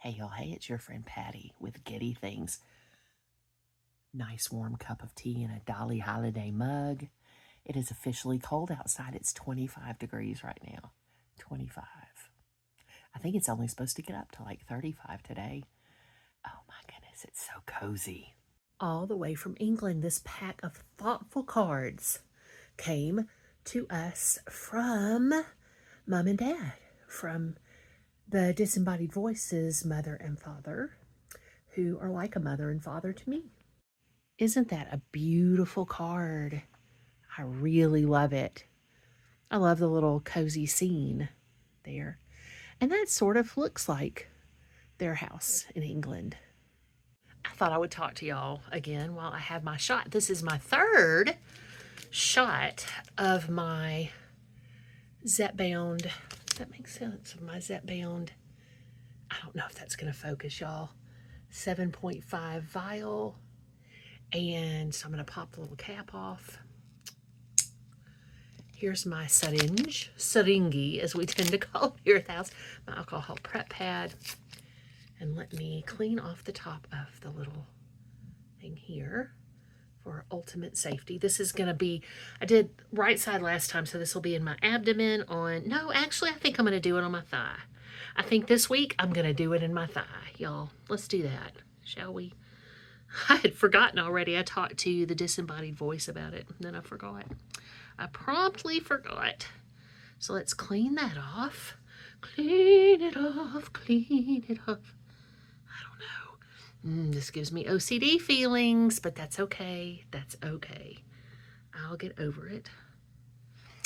Hey y'all, hey, it's your friend Patty with Giddy Things. Nice warm cup of tea in a Dolly Holiday mug. It is officially cold outside. It's 25 degrees right now. 25. I think it's only supposed to get up to like 35 today. Oh my goodness, it's so cozy. All the way from England, this pack of thoughtful cards came to us from Mom and Dad, from the Disembodied Voices mother and father, who are like a mother and father to me. Isn't that a beautiful card? I really love it. I love the little cozy scene there. And that sort of looks like their house in England. I thought I would talk to y'all again while I have my shot. This is my third shot of my Zep Bound. Does that make sense? Of my Zep Bound. I don't know if that's going to focus, y'all. 7.5 vial. And so I'm going to pop the little cap off. Here's my syringe, as we tend to call it here at the house, my alcohol prep pad. And let me clean off the top of the little thing here for ultimate safety. This is going to be, I did right side last time, so this will be in my abdomen no, actually, I think I'm going to do it on my thigh. I think this week I'm going to do it in my thigh, y'all. Let's do that, shall we? I had forgotten already. I talked to the Disembodied Voice about it, and then I forgot. I promptly forgot. So let's clean that off. Clean it off, clean it off. I don't know. This gives me OCD feelings, but that's okay. That's okay. I'll get over it.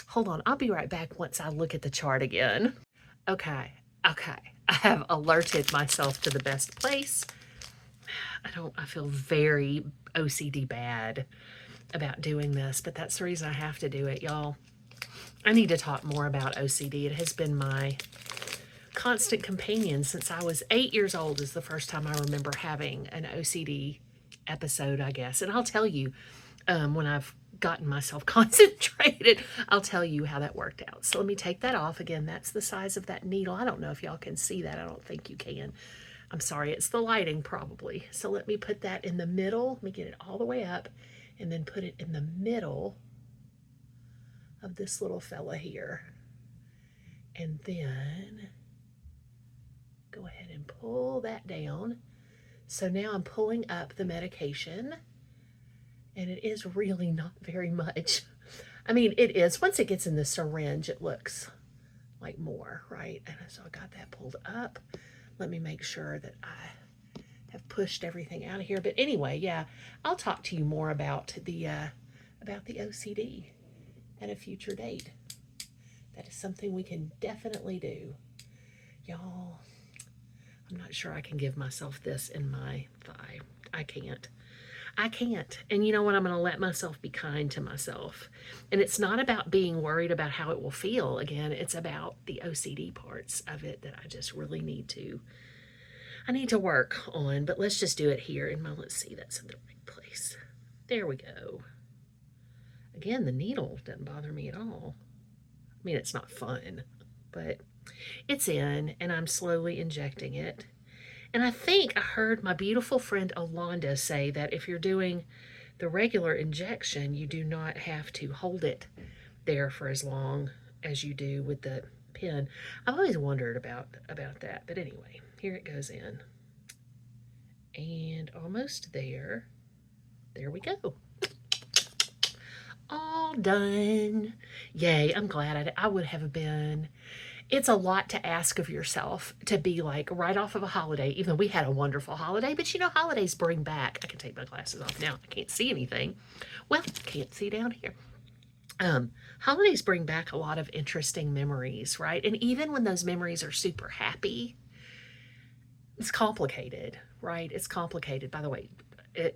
Hold on. I'll be right back once I look at the chart again. Okay. I have alerted myself to the best place. I feel very OCD bad about doing this, but that's the reason I have to do it, y'all. I need to talk more about OCD. It has been my constant companion since I was 8 years old is the first time I remember having an OCD episode, I guess. And I'll tell you, when I've gotten myself concentrated, I'll tell you how that worked out. So let me take that off. Again, that's the size of that needle. I don't know if y'all can see that. I don't think you can. I'm sorry, it's the lighting probably. So let me put that in the middle. Let me get it all the way up and then put it in the middle of this little fella here. And then go ahead and pull that down. So now I'm pulling up the medication, and it is really not very much. I mean, it is. Once it gets in the syringe, it looks like more, right? And so I got that pulled up. Let me make sure that I have pushed everything out of here. But anyway, yeah, I'll talk to you more about the OCD at a future date. That is something we can definitely do. Y'all, I'm not sure I can give myself this in my thigh. I can't. And you know what? I'm going to let myself be kind to myself. And it's not about being worried about how it will feel. Again, it's about the OCD parts of it that I just really need to work on. But let's just do it here. And let's see, that's in the right place. There we go. Again, the needle doesn't bother me at all. I mean, it's not fun, but it's in, and I'm slowly injecting it. And I think I heard my beautiful friend Alonda say that if you're doing the regular injection, you do not have to hold it there for as long as you do with the pen. I've always wondered about that. But anyway, here it goes in. And almost there. There we go. All done. Yay, I'm glad I would have been. It's a lot to ask of yourself to be like right off of a holiday, even though we had a wonderful holiday, but you know, holidays bring back, I can take my glasses off now. I can't see anything. Well, can't see down here. Holidays bring back a lot of interesting memories, right? And even when those memories are super happy, it's complicated, right? It's complicated. By the way,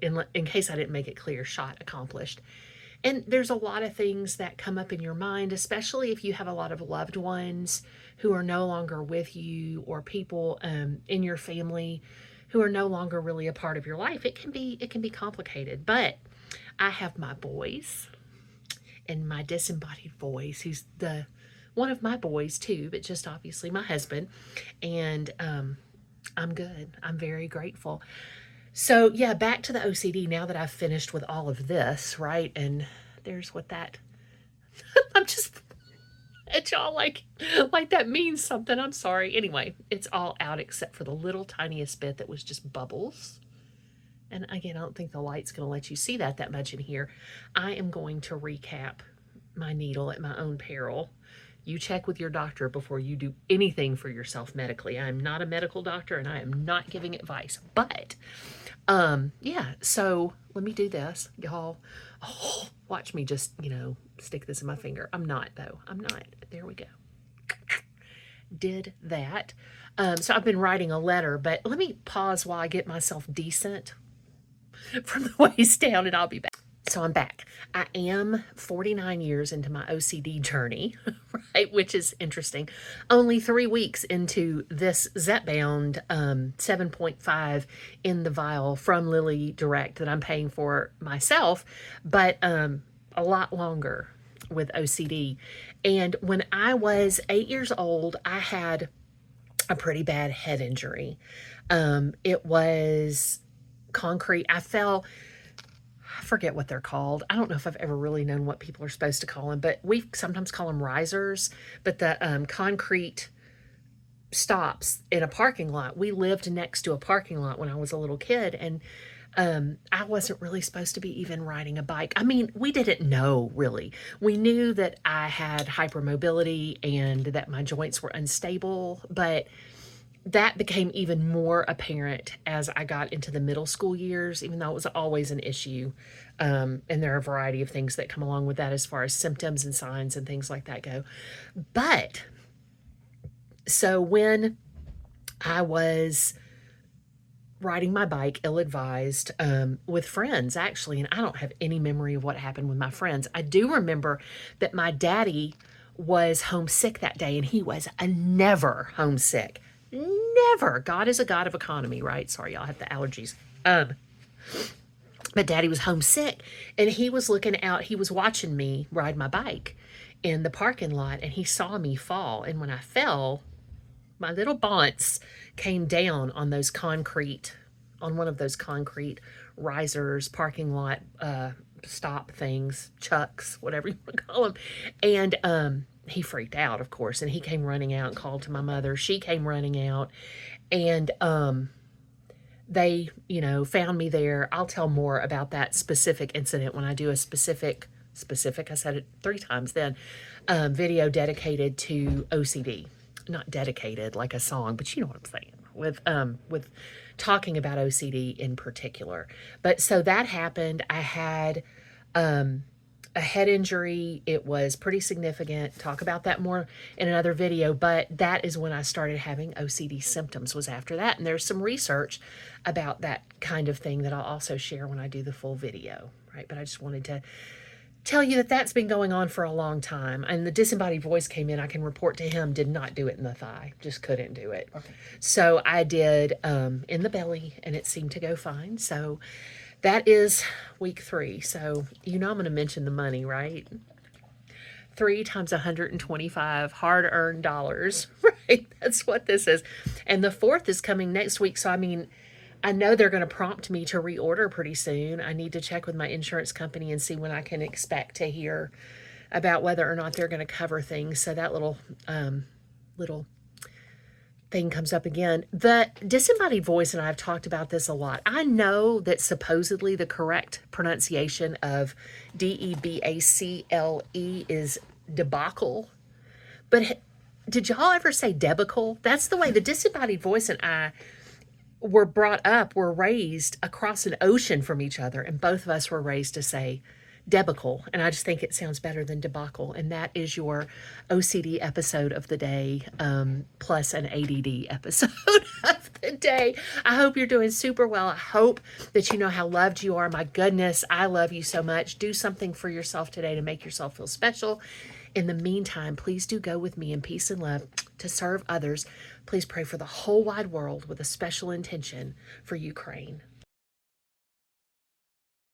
in case I didn't make it clear, shot accomplished. And there's a lot of things that come up in your mind, especially if you have a lot of loved ones who are no longer with you, or people in your family who are no longer really a part of your life. It can be complicated. But I have my boys and my disembodied voice, who's one of my boys too, but just obviously my husband. And I'm good. I'm very grateful. So yeah, back to the OCD now that I've finished with all of this, right? And there's what that, I'm just at y'all like that means something. I'm sorry. Anyway, it's all out except for the little tiniest bit that was just bubbles. And again, I don't think the light's going to let you see that much in here. I am going to recap my needle at my own peril. You check with your doctor before you do anything for yourself medically. I am not a medical doctor and I am not giving advice. But yeah, so let me do this. Y'all, oh, watch me just, stick this in my finger. I'm not though. I'm not. There we go. Did that. So I've been writing a letter, but let me pause while I get myself decent from the waist down and I'll be back. So I'm back. I am 49 years into my OCD journey, right? Which is interesting. Only 3 weeks into this Zepbound 7.5 in the vial from Lilly Direct that I'm paying for myself, but a lot longer with OCD. And when I was 8 years old, I had a pretty bad head injury. It was concrete. I forget what they're called. I don't know if I've ever really known what people are supposed to call them, but we sometimes call them risers. But the concrete stops in a parking lot. We lived next to a parking lot when I was a little kid, and I wasn't really supposed to be even riding a bike. I mean, we didn't know really. We knew that I had hypermobility and that my joints were unstable, but that became even more apparent as I got into the middle school years, even though it was always an issue. And there are a variety of things that come along with that as far as symptoms and signs and things like that go. But so when I was riding my bike ill-advised with friends, actually, and I don't have any memory of what happened with my friends. I do remember that my daddy was homesick that day, and he was never homesick. Never. God is a God of economy, right? Sorry, y'all have the allergies. But Daddy was homesick, and he was looking out. He was watching me ride my bike in the parking lot, and he saw me fall. And when I fell, my little bounce came down on those concrete, on one of those concrete risers, parking lot stop things, chucks, whatever you want to call them. And he freaked out, of course, and he came running out and called to my mother. She came running out, and they, found me there. I'll tell more about that specific incident when I do a specific, I said it 3 times then, video dedicated to OCD. Not dedicated like a song, but you know what I'm saying, with talking about OCD in particular. But so that happened. I had a head injury. It was pretty significant. Talk about that more in another video, but that is when I started having OCD symptoms, was after that. And there's some research about that kind of thing that I'll also share when I do the full video, right? But I just wanted to tell you that that's been going on for a long time. And the disembodied voice came in. I can report to him, did not do it in the thigh, just couldn't do it. Okay. So I did in the belly, and it seemed to go fine. So that is week 3. So I'm going to mention the money, right? 3 times 125 hard-earned dollars, right? That's what this is. And the 4th is coming next week. So, I mean, I know they're going to prompt me to reorder pretty soon. I need to check with my insurance company and see when I can expect to hear about whether or not they're going to cover things. So that little thing comes up again. The disembodied voice, and I've talked about this a lot. I know that supposedly the correct pronunciation of Debacle is debacle, but did y'all ever say debacle? That's the way the disembodied voice and I were brought up, were raised across an ocean from each other, and both of us were raised to say debacle, and I just think it sounds better than debacle. And that is your OCD episode of the day, plus an ADD episode of the day. I hope you're doing super well. I hope that you know how loved you are. My goodness, I love you so much. Do something for yourself today to make yourself feel special. In the meantime, please do go with me in peace and love to serve others. Please pray for the whole wide world with a special intention for Ukraine.